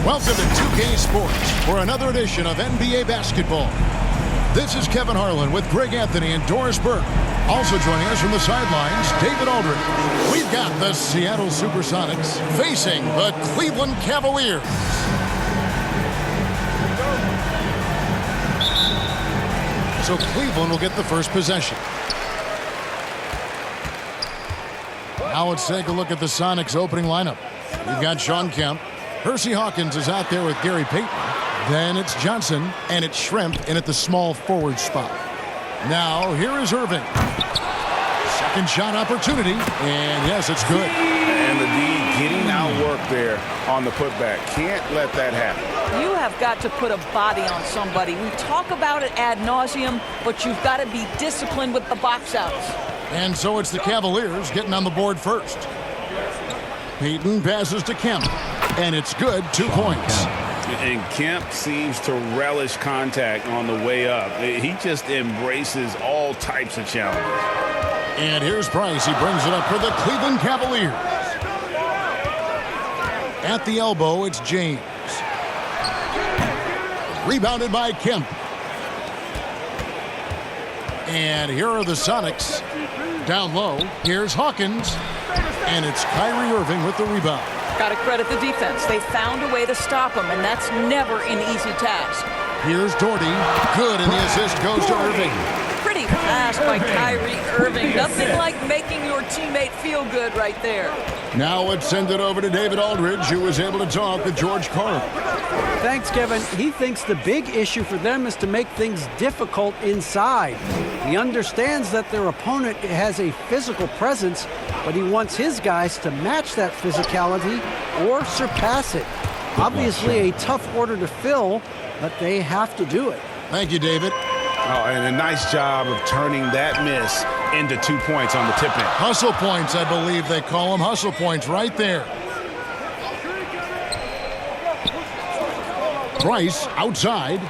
Welcome to 2K Sports for another edition of NBA basketball. This is Kevin Harlan with Greg Anthony and Doris Burke. Also joining us from the sidelines, David Aldridge. We've got the Seattle Supersonics facing the Cleveland Cavaliers. So Cleveland will get the first possession. Now let's take a look at the Sonics opening lineup. We've got Shawn Kemp. Hersey Hawkins is out there with Gary Payton. Then it's Johnson, and it's Schrempf in at the small forward spot. Now, here is Irving. Second shot opportunity, and yes, it's good. And the D getting outwork there on the putback. Can't let that happen. You have got to put a body on somebody. We talk about it ad nauseum, but you've got to be disciplined with the box outs. And so it's the Cavaliers getting on the board first. Payton passes to Kemp, and it's good, 2 points. And Kemp seems to relish contact on the way up. He just embraces all types of challenges. And here's Price. He brings it up for the Cleveland Cavaliers. At the elbow, it's James. Rebounded by Kemp. And here are the Sonics. Down low, here's Hawkins. And it's Kyrie Irving with the rebound. Got to credit the defense. They found a way to stop him, and that's never an easy task. Here's Doherty. Good, and the assist goes to Irving. Pretty fast by Kyrie Irving. Nothing like making your teammate feel good right there. Now let's send it over to David Aldridge, who was able to talk with George Karl. Thanks, Kevin. He thinks the big issue for them is to make things difficult inside. He understands that their opponent has a physical presence, but he wants his guys to match that physicality or surpass it. Obviously a tough order to fill, but they have to do it. Thank you, David. Oh, and a nice job of turning that miss into 2 points on the tip-in. Hustle points, I believe they call them. Hustle points right there. Price outside.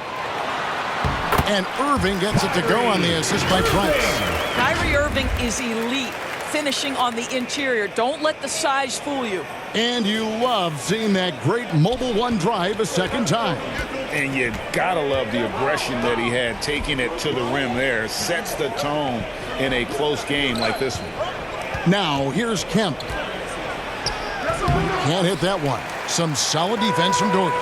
And Irving gets it to go on the assist by Price. Kyrie Irving is elite, finishing on the interior. Don't let the size fool you. And you love seeing that great mobile one drive a second time. And you gotta love the aggression that he had, taking it to the rim there. Sets the tone in a close game like this one. Now, here's Kemp. Can't hit that one. Some solid defense from Doherty.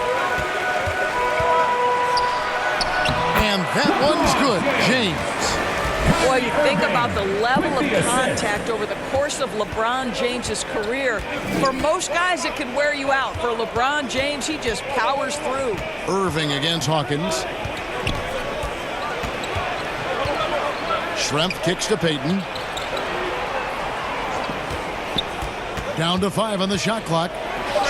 And that one's good. James. Boy, you think about the level of contact over the course of LeBron James's career. For most guys, it can wear you out. For LeBron James, he just powers through. Irving against Hawkins. Schrempf kicks to Payton. Down to 5 on the shot clock.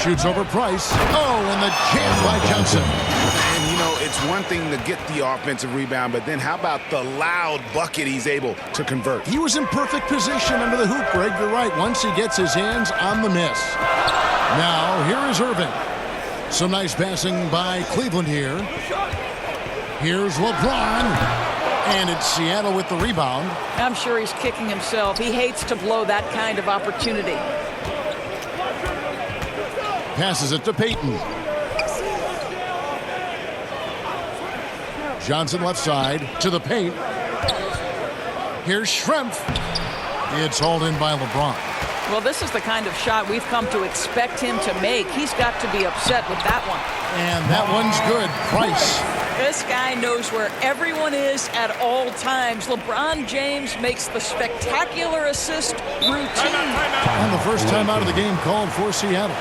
Shoots over Price. Oh, and the jam by Johnson. And, you know, it's one thing to get the offensive rebound, but then how about the loud bucket he's able to convert? He was in perfect position under the hoop, Greg. You're right. Once he gets his hands on the miss. Now, here is Irving. Some nice passing by Cleveland here. Here's LeBron. And it's Seattle with the rebound. I'm sure he's kicking himself. He hates to blow that kind of opportunity. Passes it to Payton. Johnson left side to the paint. Here's Schrempf. It's hauled in by LeBron. Well, this is the kind of shot we've come to expect him to make. He's got to be upset with that one. And that one's good. Price. This guy knows where everyone is at all times. LeBron James makes the spectacular assist routine. And the first time out of the game called for Seattle.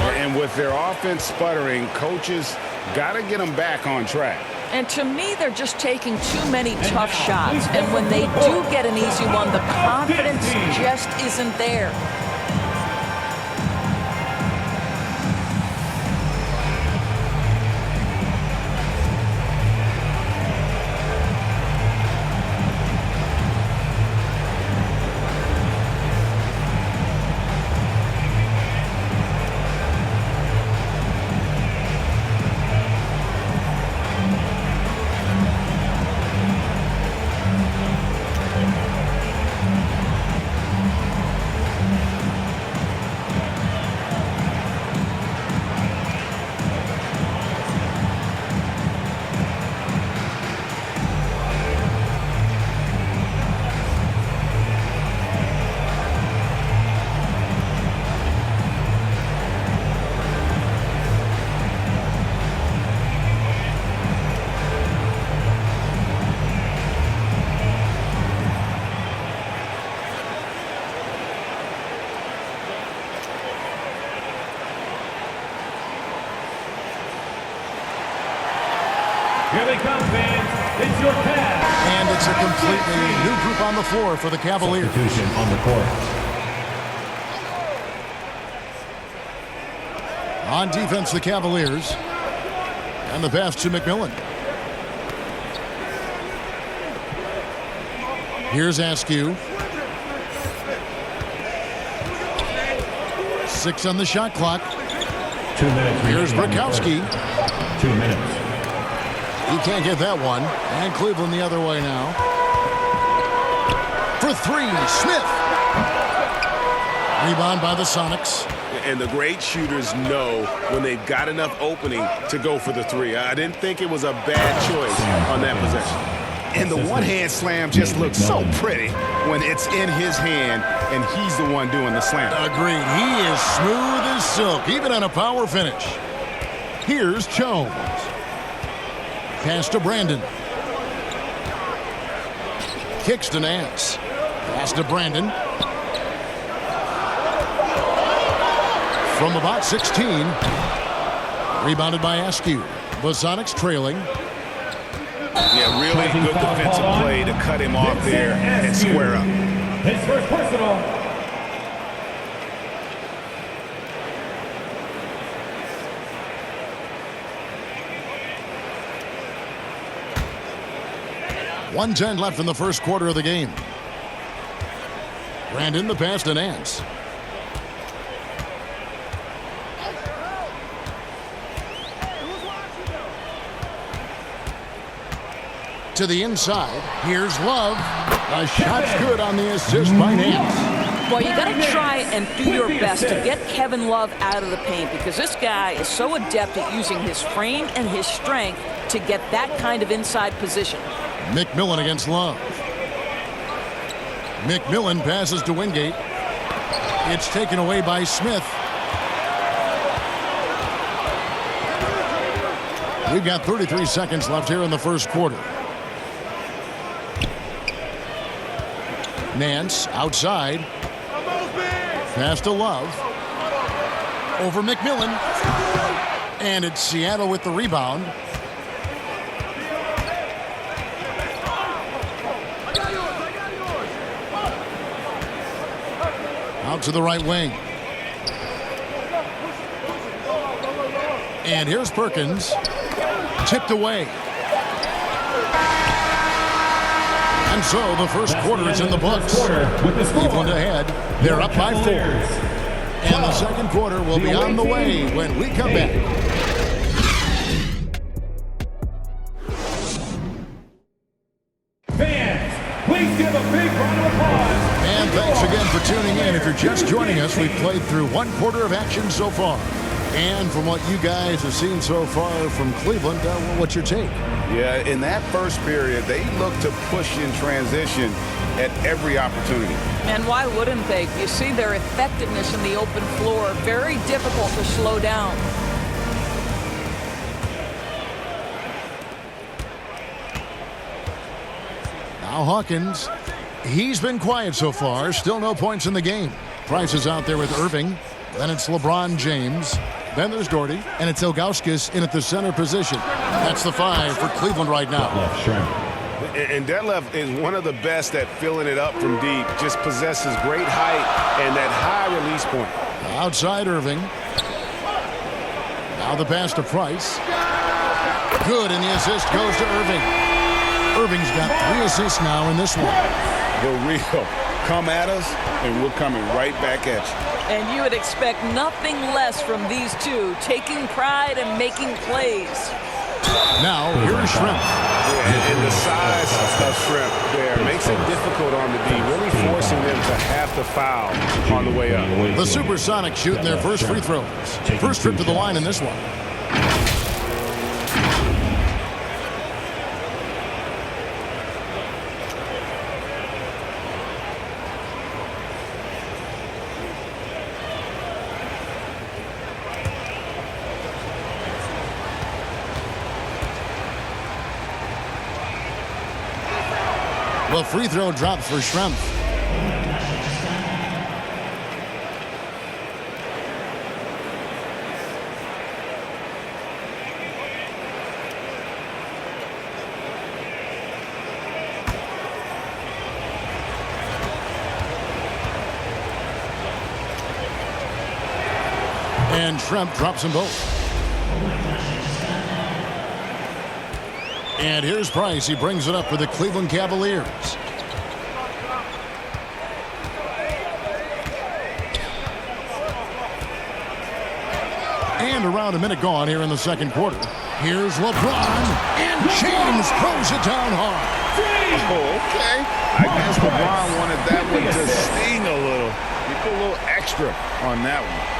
And with their offense sputtering, coaches got to get them back on track. And to me, they're just taking too many tough shots. And when they do get an easy one, the confidence just isn't there. Here they come, fans. It's your Cavs. And it's a completely new group on the floor for the Cavaliers. Substitution on the court. On defense, the Cavaliers. And the pass to McMillan. Here's Askew. 6 on the shot clock. 2 minutes. Here's remaining. Brakowski. 2 minutes. He can't get that one. And Cleveland the other way now. For 3, Smith. Rebound by the Sonics. And the great shooters know when they've got enough opening to go for the 3. I didn't think it was a bad choice on that possession. And the one-hand slam just looks so pretty when it's in his hand and he's the one doing the slam. Agreed. He is smooth as silk, even on a power finish. Here's Jones. Pass to Brandon. Kicks to Nance. Pass to Brandon. From about 16. Rebounded by Askew. The Sonics trailing. Yeah, really good defensive play to cut him off there and square up. His first personal. .110 left in the first quarter of the game. Brandon, the pass to Nance. To the inside. Here's Love. The shot's good on the assist by Nance. Well, you got to try and do your best to get Kevin Love out of the paint because this guy is so adept at using his frame and his strength to get that kind of inside position. McMillan against Love. McMillan passes to Wingate. It's taken away by Smith. We've got 33 seconds left here in the first quarter. Nance outside. Pass to Love. Over McMillan. And it's Seattle with the rebound. Out to the right wing. And here's Perkins. Tipped away. And so the first quarter is in the books. Cleveland ahead. They're up by 4. And the second quarter will be on the way when we come back. Fans, please give a big round of applause. And thanks again for tuning in. If you're just joining us, we've played through 1 quarter of action so far. And from what you guys have seen so far from Cleveland, what's your take? Yeah, in that first period, they looked to push in transition at every opportunity. And why wouldn't they? You see their effectiveness in the open floor. Very difficult to slow down. Now Hawkins. He's been quiet so far. Still no points in the game. Price is out there with Irving. Then it's LeBron James. Then there's Doherty. And it's Ilgauskas in at the center position. That's the 5 for Cleveland right now. And Detlef is one of the best at filling it up from deep. Just possesses great height and that high release point. Outside Irving. Now the pass to Price. Good, and the assist goes to Irving. Irving's got 3 assists now in this one. The real. Come at us, and we're coming right back at you. And you would expect nothing less from these two, taking pride and making plays. Now, here's Shrimp. Yeah, and the size of Shrimp there makes it difficult on the D, really forcing them to have to foul on the way up. The Supersonics shooting their first free throws. First trip to the line in this one. The free throw drops for Schrempf. And Shrimp drops them both. And here's Price. He brings it up for the Cleveland Cavaliers. And around a minute gone here in the second quarter. Here's LeBron, and James throws it down hard. Oh, okay. I guess LeBron wanted that one to sting a little. He put a little extra on that one.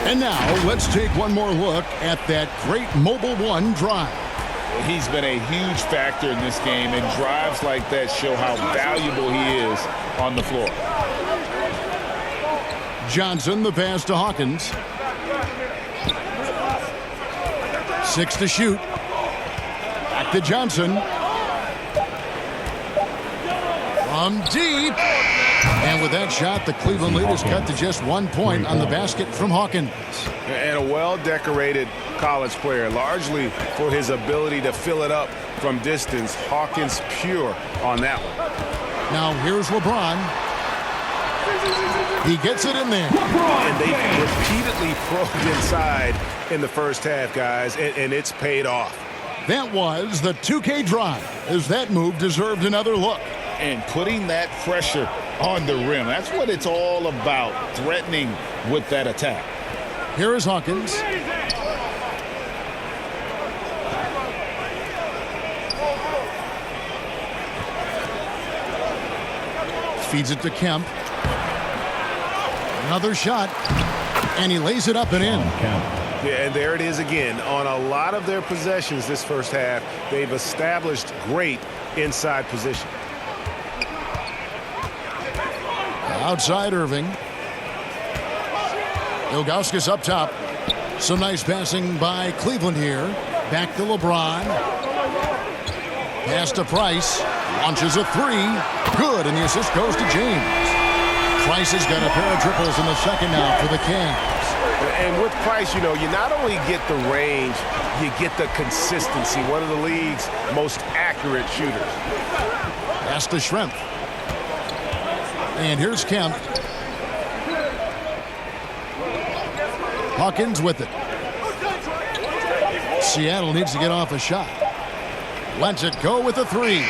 And now let's take one more look at that great Mobile One drive. He's been a huge factor in this game, and drives like that show how valuable he is on the floor. Johnson, the pass to Hawkins. 6 to shoot. Back to Johnson. From deep. And with that shot, the Cleveland lead is cut to just 1 point on the basket from Hawkins. And a well-decorated college player, largely for his ability to fill it up from distance. Hawkins pure on that one. Now here's LeBron. He gets it in there. And they repeatedly probed inside in the first half, guys, and it's paid off. That was the 2K drive, as that move deserved another look. And putting that pressure on the rim. That's what it's all about, threatening with that attack. Here is Hawkins. Feeds it to Kemp. Another shot, and he lays it up and in. Yeah, and there it is again. On a lot of their possessions this first half, they've established great inside position. Outside Irving. Ilgauskas up top. Some nice passing by Cleveland here. Back to LeBron. Pass to Price. Launches a three. Good, and the assist goes to James. Price has got a pair of triples in the second now for the Cavs. And with Price, you know, you not only get the range, you get the consistency. One of the league's most accurate shooters. Pass to Shrimp. And here's Kemp. Hawkins with it. Seattle needs to get off a shot. Lets it go with a three.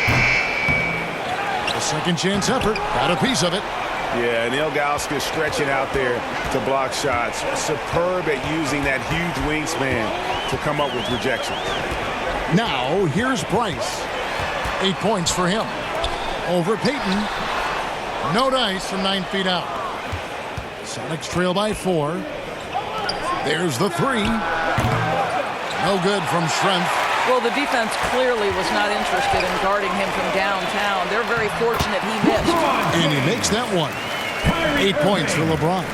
A second chance effort. Got a piece of it. Yeah, and Ilgauskas stretching out there to block shots. Superb at using that huge wingspan to come up with rejections. Now, here's Price. 8 points for him. Over Payton. No dice from 9 feet out. Sonics trail by 4. There's the three. No good from Shrimp. Well, the defense clearly was not interested in guarding him from downtown. They're very fortunate he missed. And he makes that one. 8 points for LeBron.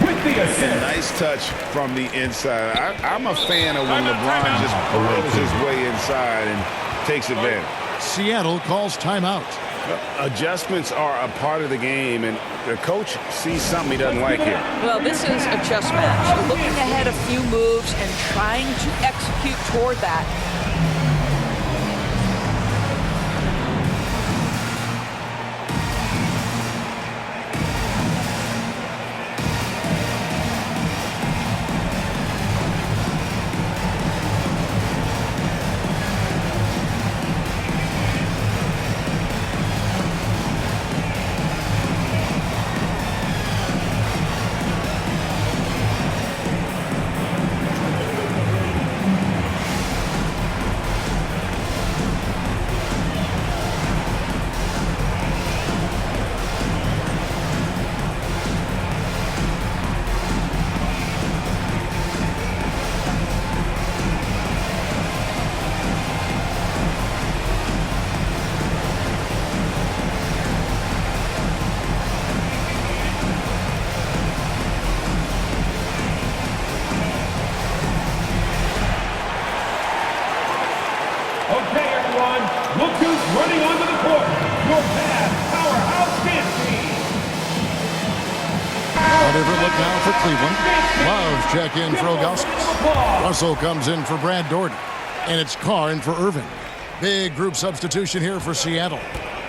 Nice touch from the inside. I'm a fan of when LeBron just pulls his way inside and takes advantage. Seattle calls timeout. Adjustments are a part of the game, and the coach sees something he doesn't like here. Well, this is a chess match. Looking ahead a few moves and trying to execute toward that. Look who's running onto the court. Your past powerhouse dance team. A different look now for Cleveland. Love check in for Ilgauskas. Russell comes in for Brad Daugherty. And it's Carr in for Irving. Big group substitution here for Seattle.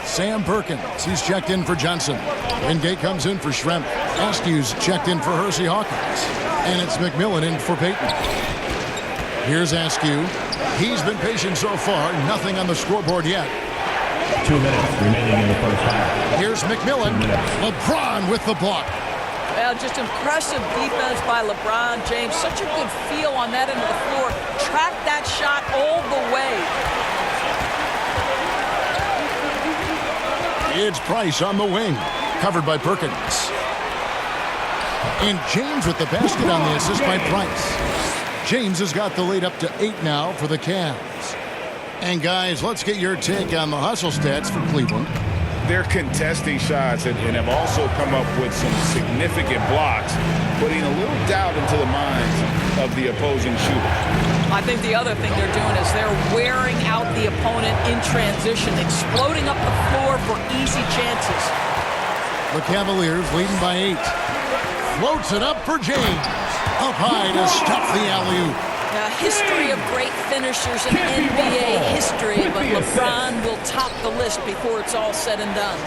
Sam Perkins, he's checked in for Johnson. Wingate comes in for Schrempf. Askew's checked in for Hersey Hawkins. And it's McMillan in for Payton. Here's Askew. He's been patient so far. Nothing on the scoreboard yet. 2 minutes remaining in the first half. Here's McMillan. LeBron with the block. Well, just impressive defense by LeBron James. Such a good feel on that end of the floor. Track that shot all the way. It's Price on the wing. Covered by Perkins. And James with the basket on the assist by Price. James has got the lead up to 8 now for the Cavs. And guys, let's get your take on the hustle stats for Cleveland. They're contesting shots and have also come up with some significant blocks, putting a little doubt into the minds of the opposing shooter. I think the other thing they're doing is they're wearing out the opponent in transition, exploding up the floor for easy chances. The Cavaliers leading by 8. Floats it up for James. Up high to stop the alley-oop. Now, history of great finishers in NBA history, but LeBron will top the list before it's all said and done.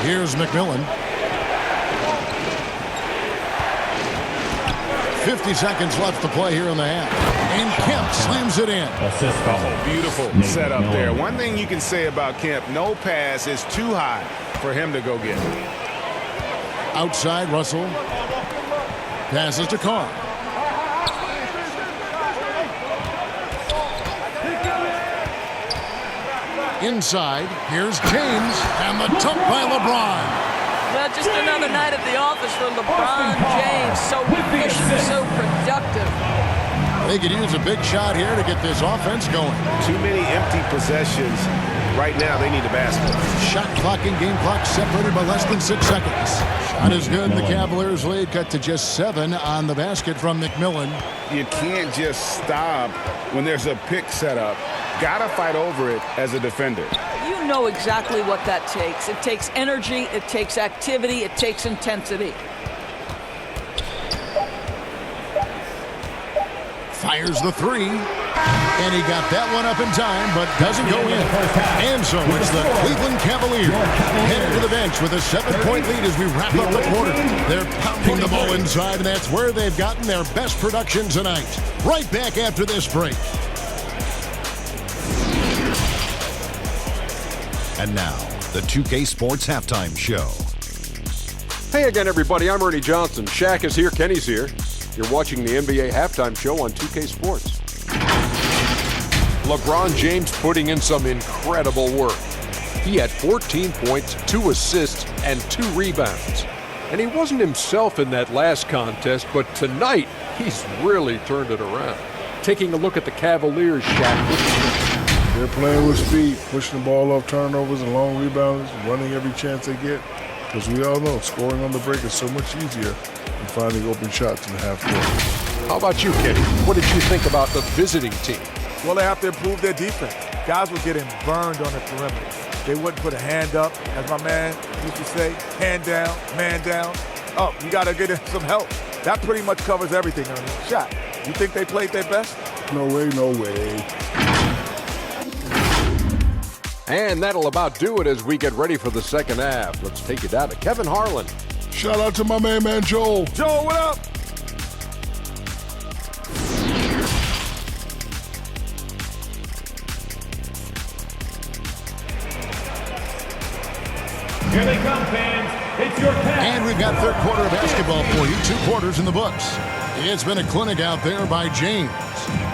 Here's McMillan. 50 seconds left to play here in the half. And Kemp slams it in. Assist foul. Beautiful setup there. One thing you can say about Kemp, no pass is too high for him to go get. Outside, Russell. Passes to Carr. Inside, here's James, and the dunk by LeBron. Well, just another night at the office for LeBron James. So efficient, so productive. They could use a big shot here to get this offense going. Too many empty possessions. Right now, they need a basket. Shot clock and game clock separated by less than 6 seconds. Shot is good. The Cavaliers lead cut to just 7 on the basket from McMillan. You can't just stop when there's a pick set up. Gotta fight over it as a defender. You know exactly what that takes. It takes energy, it takes activity, it takes intensity. Fires the 3. And he got that one up in time, but doesn't go in. And so it's the Cleveland Cavaliers headed to the bench with a 7-point lead as we wrap up the quarter. They're pounding the ball inside, and that's where they've gotten their best production tonight. Right back after this break. And now, the 2K Sports Halftime Show. Hey again, everybody. I'm Ernie Johnson. Shaq is here. Kenny's here. You're watching the NBA Halftime Show on 2K Sports. LeBron James putting in some incredible work. He had 14 points, 2 assists, and 2 rebounds. And he wasn't himself in that last contest, but tonight, he's really turned it around. Taking a look at the Cavaliers, Shaq. They're playing with speed, pushing the ball off turnovers and long rebounds, running every chance they get. Because we all know scoring on the break is so much easier than finding open shots in the half court. How about you, Kenny? What did you think about the visiting team? Well, they have to improve their defense. Guys were getting burned on the perimeter. They wouldn't put a hand up, as my man used to say, hand down, man down. Oh, you got to get some help. That pretty much covers everything on the shot. You think they played their best? No way, no way. And that'll about do it as we get ready for the second half. Let's take it down to Kevin Harlan. Shout out to my man Joel. Joel, what up? Here they come, fans. It's your pass. And we've got third quarter of basketball for you. 2 quarters in the books. It's been a clinic out there by James.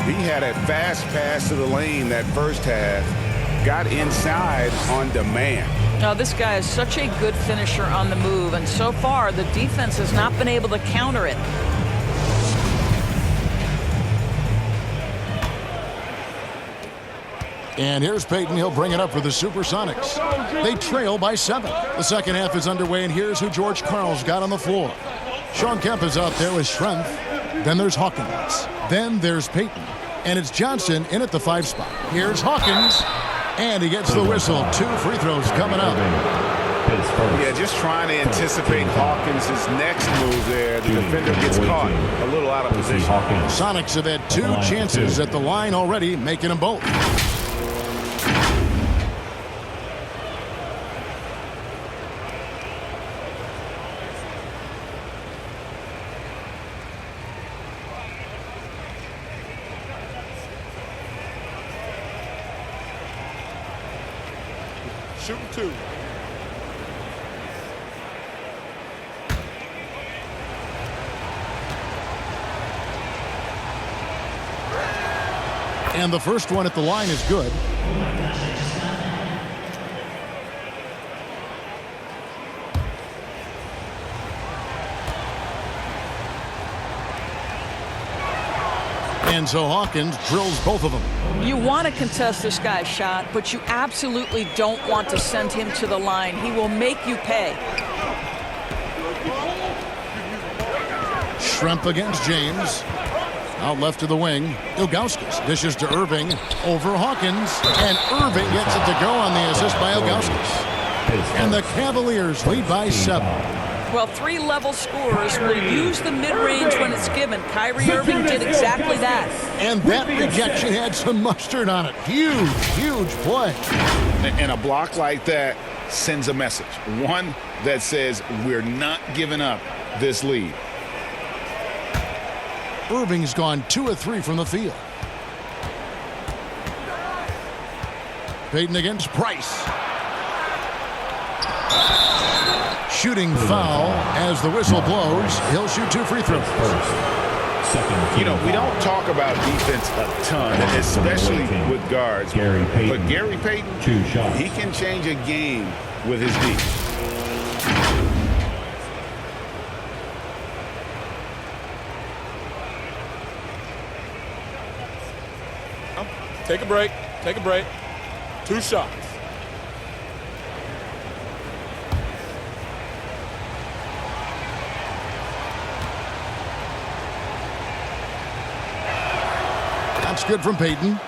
He had a fast pass to the lane that first half. Got inside on demand. Now, this guy is such a good finisher on the move, and so far, the defense has not been able to counter it. And here's Payton. He'll bring it up for the Supersonics. They trail by 7. The second half is underway, and here's who George Karl's got on the floor. Shawn Kemp is out there with Schrempf. Then there's Hawkins. Then there's Payton. And it's Johnson in at the 5 spot. Here's Hawkins. And he gets the whistle. 2 free throws coming up. Yeah, just trying to anticipate Hawkins' next move there. The defender gets caught a little out of position. Sonics have had 2 chances at the line already, making them both. shooting 2. And the first one at the line is good. And so Hawkins drills both of them. You want to contest this guy's shot, but you absolutely don't want to send him to the line. He will make you pay. Schrempf against James. Out left to the wing. Ilgauskas dishes to Irving over Hawkins. And Irving gets it to go on the assist by Ilgauskas. And the Cavaliers lead by 7. Well, 3-level scorers will use the mid-range when it's given. Kyrie Irving did exactly that. And that rejection had some mustard on it. Huge, huge play. And a block like that sends a message. One that says we're not giving up this lead. Irving's gone 2 of 3 from the field. Payton against Price. Shooting foul as the whistle blows. He'll shoot 2 free throws. You know, we don't talk about defense a ton, especially with guards. But Gary Payton, he can change a game with his D. Take a break. Take a break. 2 shots. That's good from Payton.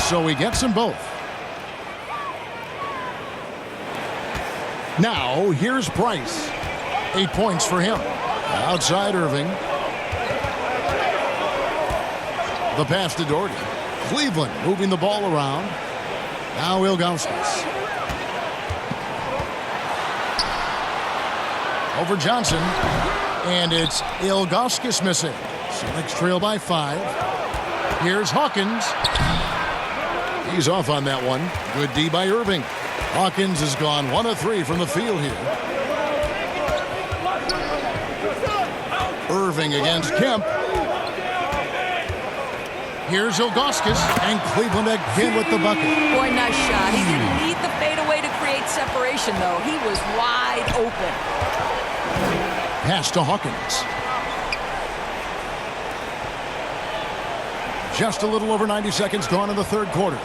So he gets them both. Now here's Price. 8 points for him. Outside Irving. The pass to Doherty. Cleveland moving the ball around. Now Ilgauskas. Over Johnson. And it's Ilgauskas missing. Sonics trail by 5. Here's Hawkins. He's off on that one. Good D by Irving. Hawkins has gone 1 of 3 from the field here. Irving against Kemp. Here's Ilgauskas, and Cleveland again with the bucket. Boy, nice shot. He didn't need the fadeaway to create separation, though. He was wide open. Pass to Hawkins. Just a little over 90 seconds gone in the third quarter.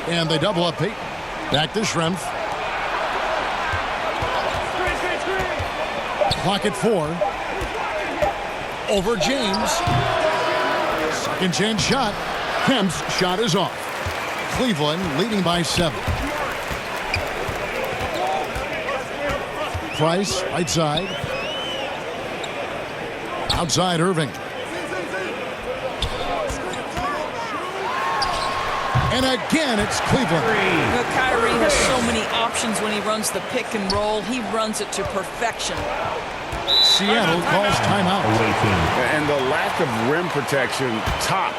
And they double up Payton. Back to Schrempf. Clock at 4. Over James. Second chance shot. Kemp's shot is off. Cleveland leading by 7. Price, right side. Outside Irving. And again, it's Cleveland. Well, Kyrie has so many options when he runs the pick and roll. He runs it to perfection. Seattle calls timeout. And the lack of rim protection, top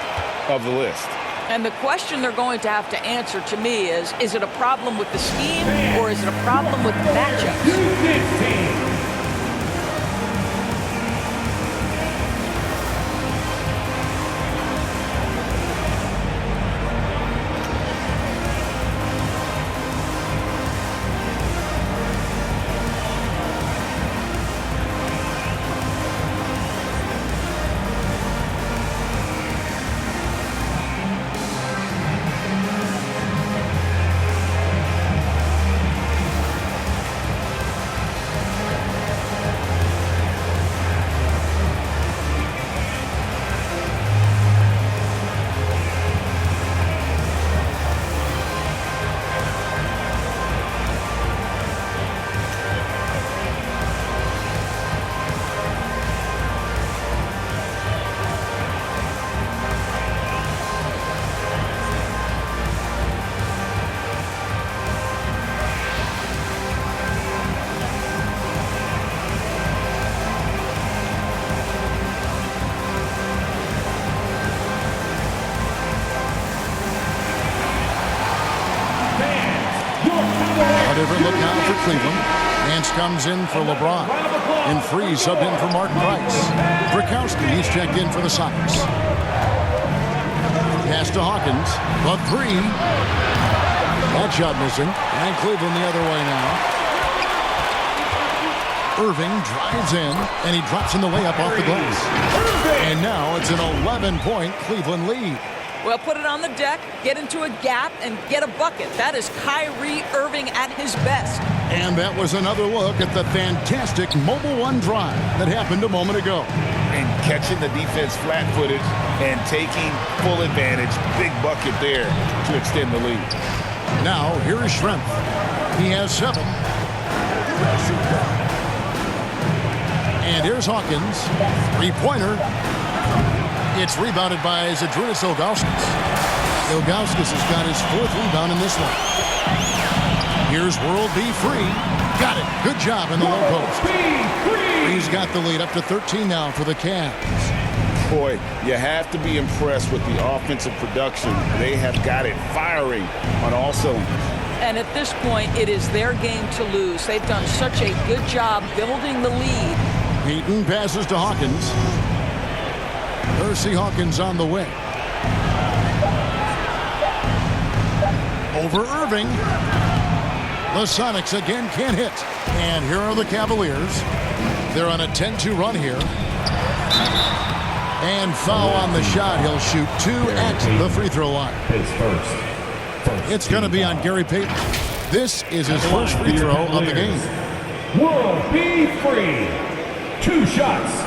of the list. And the question they're going to have to answer to me is it a problem with the scheme or is it a problem with the matchups? different look now for Cleveland. Nance comes in for LeBron. And Freeze subbed in for Mark Price. Brakowski, he's checked in for the Sonics. Pass to Hawkins. The three. That shot missing. And Cleveland the other way now. Irving drives in, and he drops in the layup off the glass. And now it's an 11-point Cleveland lead. Well, put it on the deck, get into a gap, and get a bucket. That is Kyrie Irving at his best. And that was another look at the fantastic Mobile One drive that happened a moment ago. And catching the defense flat-footed and taking full advantage. Big bucket there to extend the lead. Now, here is Schrempf. He has 7. And here's Hawkins. Three-pointer. It's rebounded by Zydrunas Ilgauskas. Ilgauskas has got his 4th rebound in this one. Here's World B. Free. Got it. Good job in the low post. He's got the lead up to 13 now for the Cavs. Boy, you have to be impressed with the offensive production. They have got it firing on all cylinders. And at this point, it is their game to lose. They've done such a good job building the lead. Heaton passes to Hawkins. Hersey Hawkins on the wing. Over Irving. The Sonics again can't hit. And here are the Cavaliers. They're on a 10-2 run here. And foul on the shot. He'll shoot 2 at the free throw line. It's going to be on Gary Payton. This is his first free throw of the game. World B. Free. 2 shots.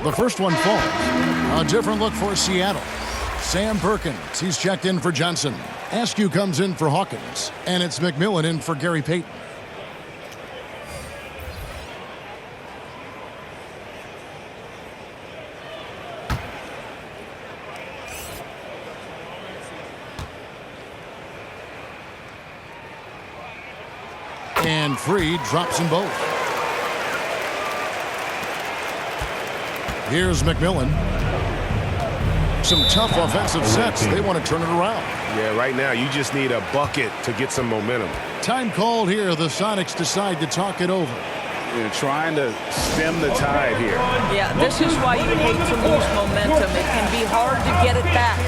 The first one falls. A different look for Seattle. Sam Perkins, he's checked in for Johnson. Askew comes in for Hawkins. And it's McMillan in for Gary Payton. And Free drops them both. Here's McMillan. Some tough offensive sets. They want to turn it around. Yeah, right now you just need a bucket to get some momentum. Time called here. The Sonics decide to talk it over. You're trying to stem the tide here. Yeah, this is why you hate to lose momentum. It can be hard to get it back.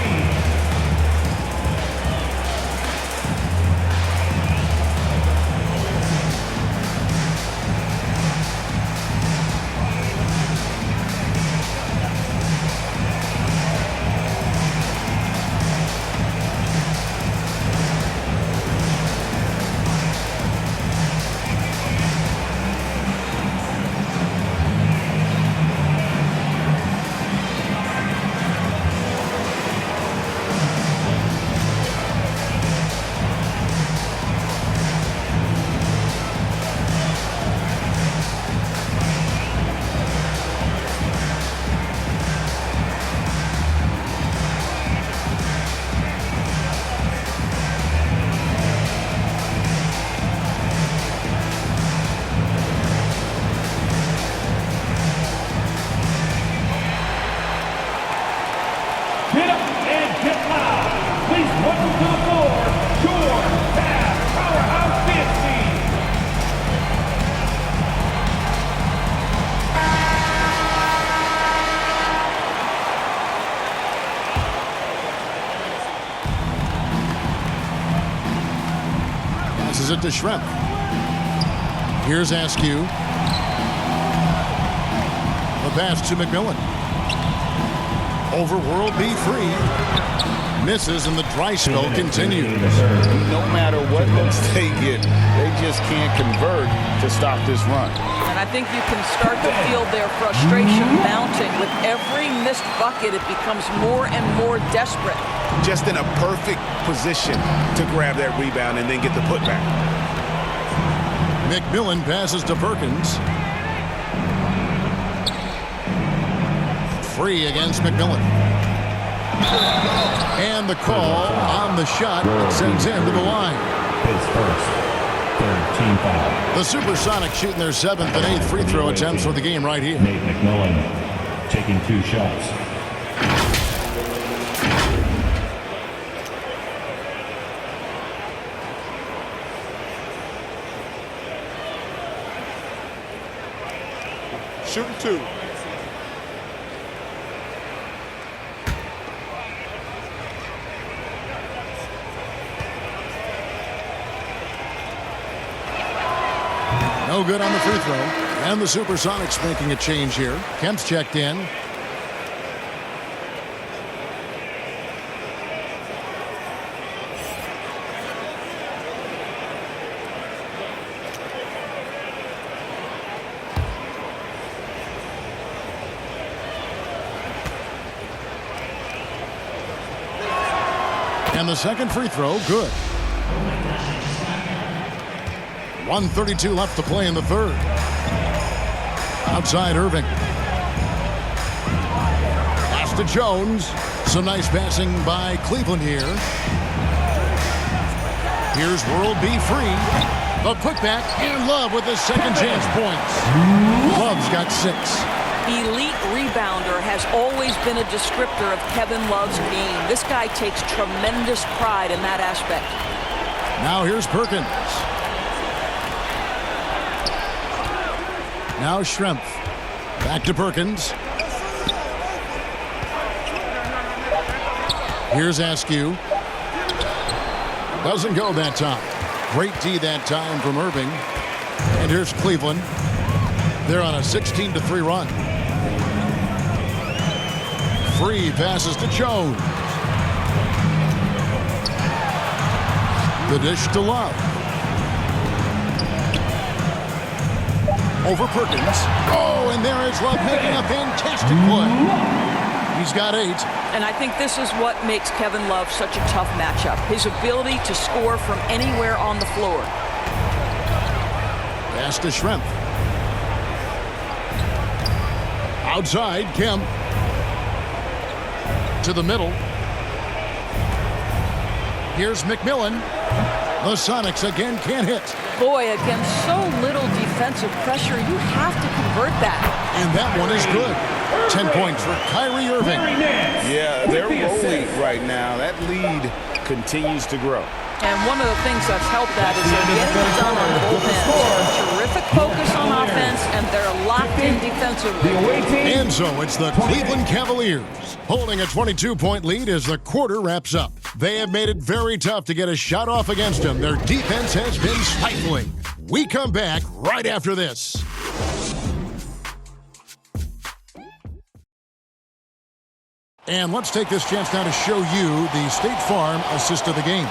Get up and get loud. Please welcome to the floor, your Cavs powerhouse dance team. Passes it to Schrempf. Here's Askew. The pass to McMillan. Over World B3. Misses and the dry spell continues. No matter what looks they get, they just can't convert to stop this run. And I think you can start to feel their frustration mounting. With every missed bucket, it becomes more and more desperate. Just in a perfect position to grab that rebound and then get the putback. McMillan passes to Perkins. Free against McMillan. And the call on the shot sends him to the line. His first, third team foul. The Supersonics shooting their 7th and 8th free throw attempts for the game right here. Nate McMillan taking 2 shots. Shooting 2. No good on the free throw. And the Supersonics making a change here. Kemp's checked in. And the second free throw, good. 1:32 left to play in the third. Outside Irving. Pass to Jones. Some nice passing by Cleveland here. Here's World B free. The putback, and Love with his second chance points. Love's got 6. Elite rebounder has always been a descriptor of Kevin Love's game. This guy takes tremendous pride in that aspect. Now here's Perkins. Now Schrempf. Back to Perkins. Here's Askew. Doesn't go that time. Great D that time from Irving. And here's Cleveland. They're on a 16-3 run. Free passes to Jones. The dish to Love. Over Perkins. Oh, and there is Love making a fantastic play. He's got 8. And I think this is what makes Kevin Love such a tough matchup. His ability to score from anywhere on the floor. Pass to Schrempf. Outside, Kemp. To the middle. Here's McMillan. The Sonics again can't hit. Boy, against so little defensive pressure, you have to convert that. And that one is good. 10 points for Kyrie Irving. Yeah, they're rolling right now. That lead continues to grow. And one of the things that's helped that is they're getting it done on both ends. Terrific focus on offense, and they're locked in defensively. And so it's the Cleveland Cavaliers holding a 22-point lead as the quarter wraps up. They have made it very tough to get a shot off against them. Their defense has been stifling. We come back right after this. And let's take this chance now to show you the State Farm assist of the game.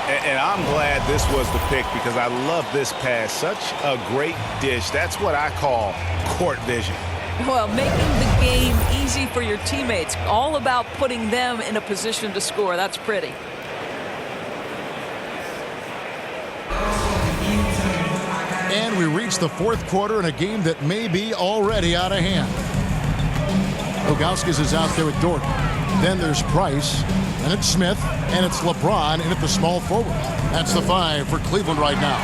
And I'm glad this was the pick because I love this pass. Such a great dish. That's what I call court vision. Well, making the game easy for your teammates. All about putting them in a position to score. That's pretty. And we reach the fourth quarter in a game that may be already out of hand. Ilgauskas is out there with Dort. Then there's Price. And it's Smith, and it's LeBron in at the small forward. That's the 5 for Cleveland right now.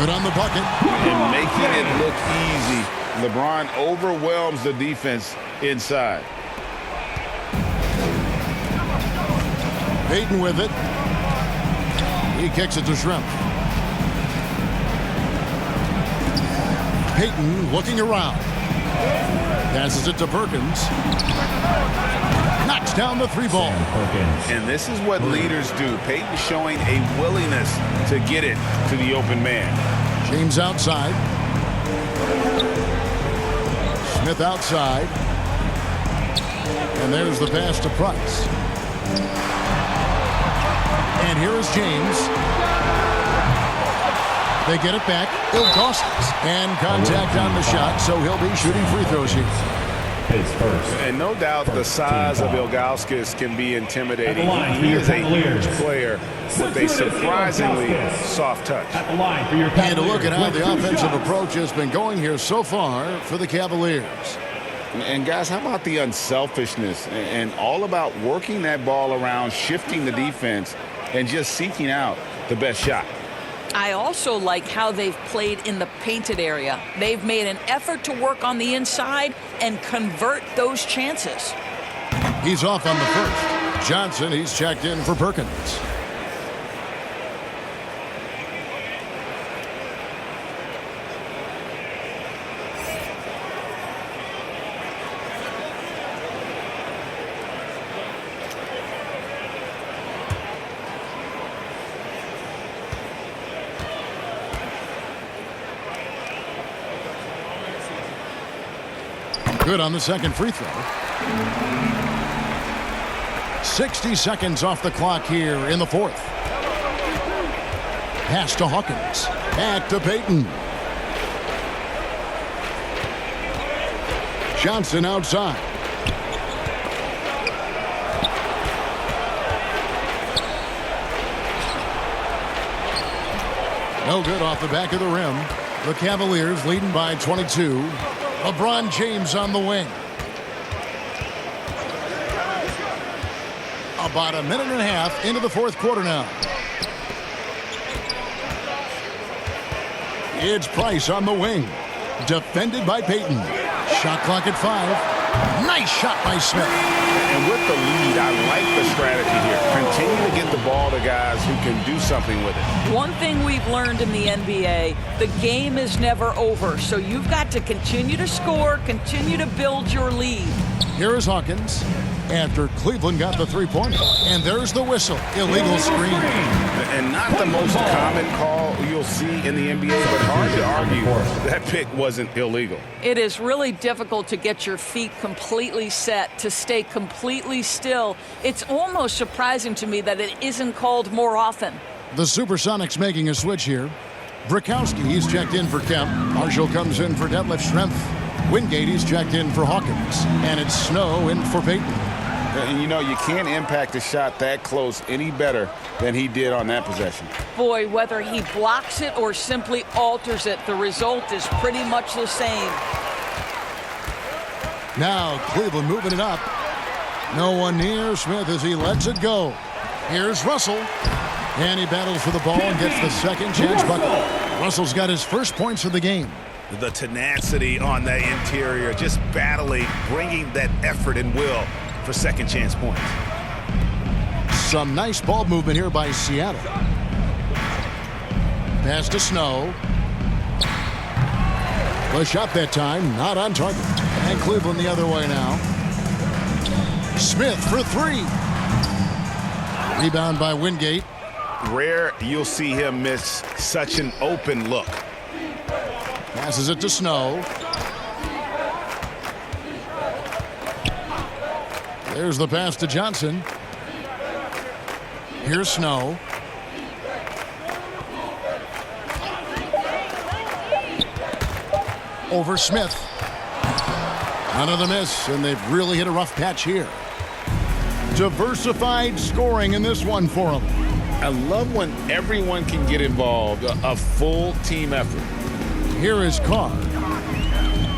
Good on the bucket. And making it look easy. LeBron overwhelms the defense inside. Payton with it. He kicks it to Schrempf. Payton looking around. Passes it to Perkins. Knocks down the 3 ball. And this is what leaders do. Payton showing a willingness to get it to the open man. James outside. Smith outside. And there's the pass to Price. And here is James. They get it back. Ilgauskas. And contact on the shot, so he'll be shooting free throws here. His first. And no doubt the size of Ilgauskas can be intimidating. He is a huge player with a surprisingly soft touch. And a look at how the offensive approach has been going here so far for the Cavaliers. And guys, how about the unselfishness and all about working that ball around, shifting the defense, and just seeking out the best shot? I also like how they've played in the painted area. They've made an effort to work on the inside and convert those chances. He's off on the first. Johnson, he's checked in for Perkins. Good on the second free throw. 60 seconds off the clock here in the fourth. Pass to Hawkins. Back to Payton. Johnson outside. No good off the back of the rim. The Cavaliers leading by 22. LeBron James on the wing. About a minute and a half into the fourth quarter now. It's Price on the wing. Defended by Payton. Shot clock at 5. Nice shot by Smith. And with the lead, I like the strategy here. Continue to get the ball to guys who can do something with it. One thing we've learned in the NBA, the game is never over. So you've got to continue to score, continue to build your lead. Here is Hawkins after Cleveland got the three-pointer. And there's the whistle. Illegal screen. And not the most common call you'll see in the NBA, but hard to argue that pick wasn't illegal. It is really difficult to get your feet completely set, to stay completely still. It's almost surprising to me that it isn't called more often. The Supersonics making a switch here. Brikowski, he's checked in for Kemp. Marshall comes in for Detlef Schrempf. Wingate, he's checked in for Hawkins. And it's Snow in for Payton. And, you know, you can't impact a shot that close any better than he did on that possession. Boy, whether he blocks it or simply alters it, the result is pretty much the same. Now Cleveland moving it up. No one near Smith as he lets it go. Here's Russell. And he battles for the ball and gets the second chance bucket. Russell's got his first points of the game. The tenacity on the interior, just battling, bringing that effort and will for second chance points. Some nice ball movement here by Seattle. Pass to Snow. The shot that time, not on target. And Cleveland the other way now. Smith for three. Rebound by Wingate. Rare you'll see him miss such an open look. Passes it to Snow. There's the pass to Johnson. Here's Snow. Over Smith. Another miss, and they've really hit a rough patch here. Diversified scoring in this one for them. I love when everyone can get involved, a full team effort. Here is Carr.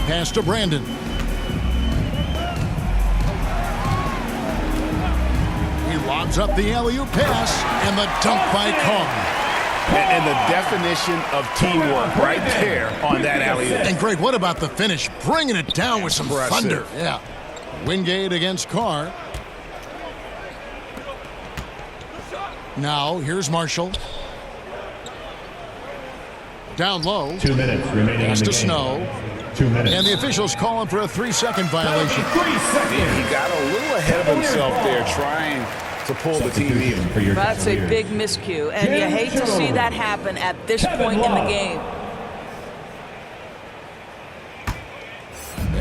Pass to Brandon. He lobs up the alley-oop pass, and the dunk by Carr. And the definition of teamwork right there on that alley-oop. And Greg, what about the finish? Bringing it down with some thunder. Yeah. Wingate against Carr. Now, here's Marshall. Down low. 2 minutes remaining Pass in the to game. Snow. 2 minutes. And the officials calling for a 3-second violation. 3 seconds. He got a little ahead of himself there trying to pull the team in. That's a big miscue, and you hate to see that happen at this point in the game.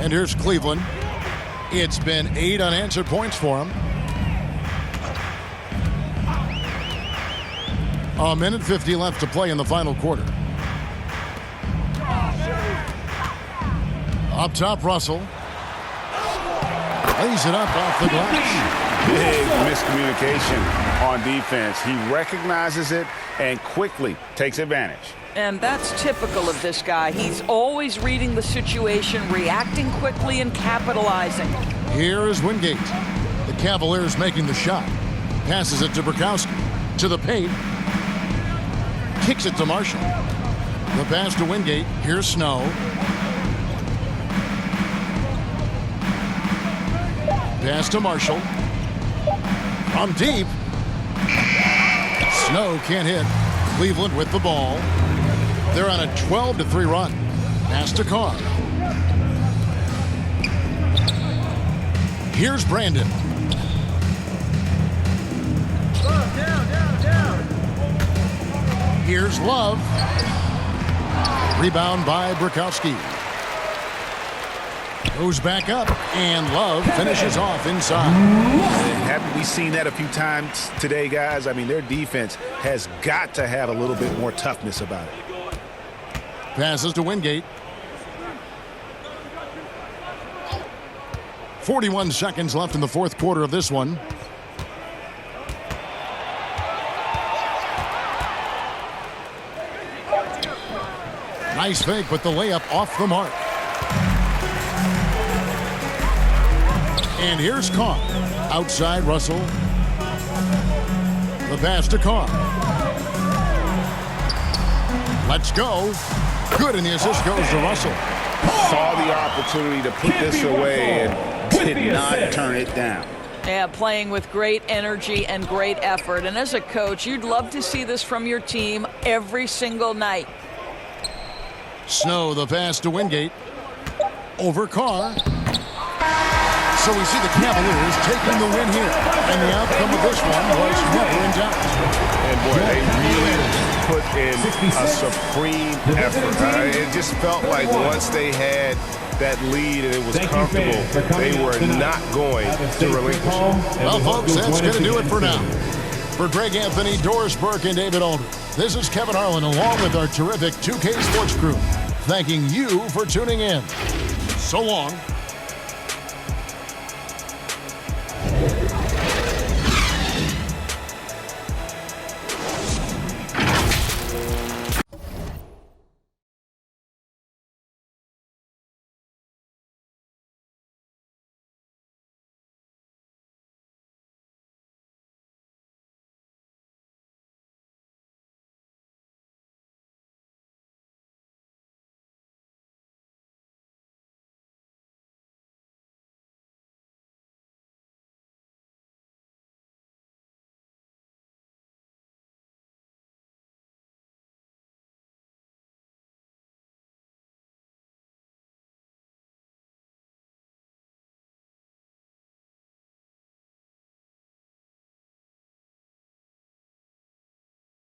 And here's Cleveland. It's been 8 unanswered points for him. A minute 50 left to play in the final quarter. Up top, Russell. Lays it up off the glass. Big miscommunication on defense. He recognizes it and quickly takes advantage. And that's typical of this guy. He's always reading the situation, reacting quickly, and capitalizing. Here is Wingate. The Cavaliers making the shot. Passes it to Burkowski. To the paint. Kicks it to Marshall. The pass to Wingate. Here's Snow. Pass to Marshall. From deep. Snow can't hit. Cleveland with the ball. They're on a 12-3 run. Pass to Carr. Here's Brandon. Here's Love. Rebound by Burkowski. Goes back up, and Love finishes off inside. And haven't we seen that a few times today, guys? I mean, their defense has got to have a little bit more toughness about it. Passes to Wingate. 41 seconds left in the fourth quarter of this one. Nice fake, but the layup off the mark. And here's Carr. Outside Russell. The pass to Carr. Let's go. Good, and the assist goes to Russell. Saw the opportunity to put this away and did not turn it down. Yeah, playing with great energy and great effort. And as a coach, you'd love to see this from your team every single night. Snow, the pass to Wingate. Over Carr. So we see the Cavaliers taking the win here. And the outcome of this one was never in doubt. And boy, they really put in a supreme effort. It just felt like once they had that lead and it was comfortable, they were not going to relinquish it. Well, folks, that's going to do it for now. For Greg Anthony, Doris Burke, and David Aldridge, this is Kevin Harlan along with our terrific 2K Sports crew, thanking you for tuning in. So long.